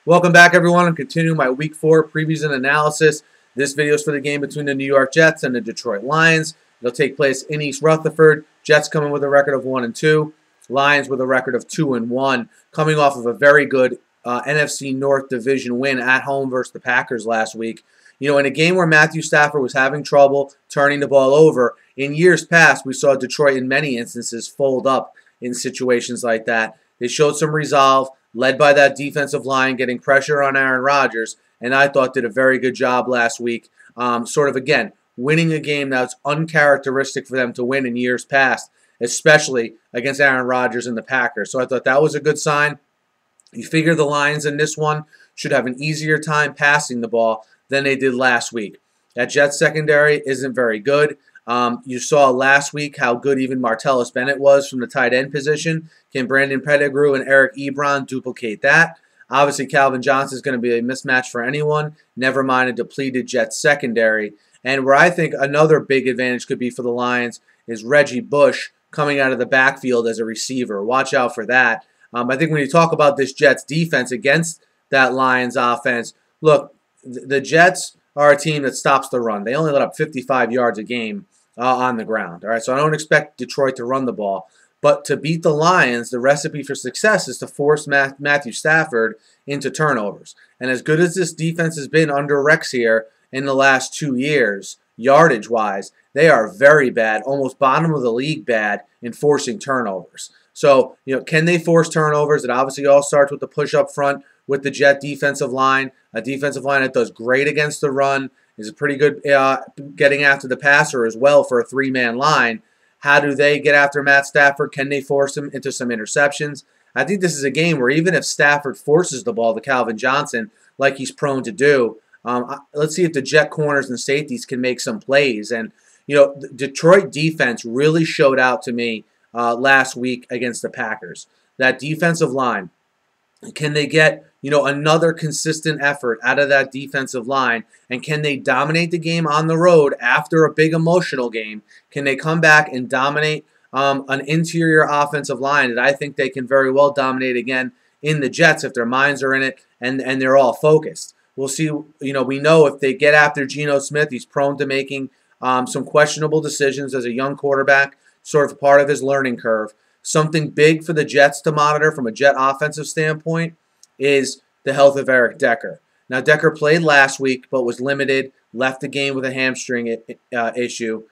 Welcome back, everyone. I'm continuing my Week 4 previews and analysis. This video is for the game between the New York Jets and the Detroit Lions. It'll take place in East Rutherford. Jets coming with a record of 1-2. Lions with a record of 2-1, coming off of a very good NFC North Division win at home versus the Packers last week. You know, in a game where Matthew Stafford was having trouble turning the ball over, in years past, we saw Detroit in many instances fold up in situations like that. They showed some resolve, led by that defensive line, getting pressure on Aaron Rodgers, and I thought did a very good job last week. Sort of, again, winning a game that's uncharacteristic for them to win in years past, especially against Aaron Rodgers and the Packers. So I thought that was a good sign. You figure the Lions in this one should have an easier time passing the ball than they did last week. That Jets secondary isn't very good. You saw last week how good even Martellus Bennett was from the tight end position. Can Brandon Pettigrew and Eric Ebron duplicate that? Obviously, Calvin Johnson is going to be a mismatch for anyone, never mind a depleted Jets secondary. And where I think another big advantage could be for the Lions is Reggie Bush coming out of the backfield as a receiver. Watch out for that. I think when you talk about this Jets defense against that Lions offense, look, the Jets are a team that stops the run. They only let up 55 yards a game on the ground. All right, so I don't expect Detroit to run the ball. But to beat the Lions, the recipe for success is to force Matthew Stafford into turnovers. And as good as this defense has been under Rex here in the last 2 years, yardage-wise, they are very bad, almost bottom of the league bad in forcing turnovers. So, you know, can they force turnovers? It obviously all starts with the push up front with the Jet defensive line, a defensive line that does great against the run, is pretty good getting after the passer as well for a three-man line. How do they get after Matt Stafford? Can they force him into some interceptions? I think this is a game where even if Stafford forces the ball to Calvin Johnson, like he's prone to do, let's see if the Jet corners and safeties can make some plays. And, you know, the Detroit defense really showed out to me last week against the Packers. That defensive line, can they get, you know, another consistent effort out of that defensive line? And can they dominate the game on the road after a big emotional game? Can they come back and dominate an interior offensive line that I think they can very well dominate again in the Jets if their minds are in it and they're all focused? We'll see. You know, we know if they get after Geno Smith, he's prone to making some questionable decisions as a young quarterback, sort of part of his learning curve. Something big for the Jets to monitor from a Jet offensive standpoint is the health of Eric Decker. Now, Decker played last week but was limited, left the game with a hamstring issue.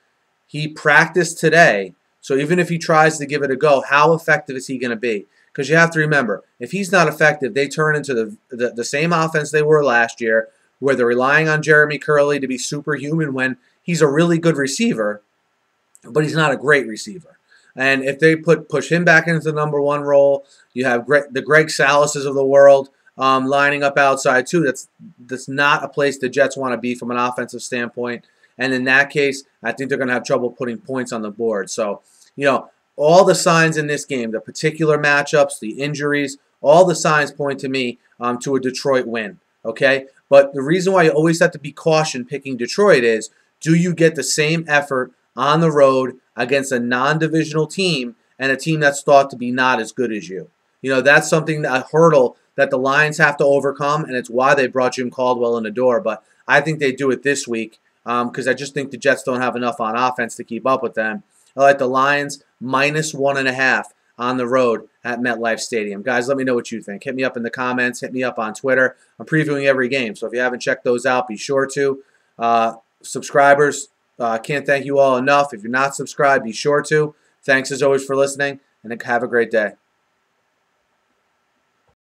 He practiced today, so even if he tries to give it a go, how effective is he going to be? Because you have to remember, if he's not effective, they turn into the same offense they were last year, where they're relying on Jeremy Curley to be superhuman when he's a really good receiver, but he's not a great receiver. And if they push him back into the number one role, you have the Greg Salases of the world lining up outside too. That's not a place the Jets want to be from an offensive standpoint. And in that case, I think they're going to have trouble putting points on the board. So, you know, all the signs in this game, the particular matchups, the injuries, all the signs point to me to a Detroit win. Okay? But the reason why you always have to be cautious picking Detroit is, do you get the same effort on the road against a non-divisional team and a team that's thought to be not as good as you? You know, that's something, a hurdle that the Lions have to overcome, and it's why they brought Jim Caldwell in the door. But I think they do it this week because I just think the Jets don't have enough on offense to keep up with them. I like the Lions -1.5 on the road at MetLife Stadium. Guys, let me know what you think. Hit me up in the comments. Hit me up on Twitter. I'm previewing every game, so if you haven't checked those out, be sure to. Subscribers, can't thank you all enough. If you're not subscribed, be sure to. Thanks as always for listening, and have a great day.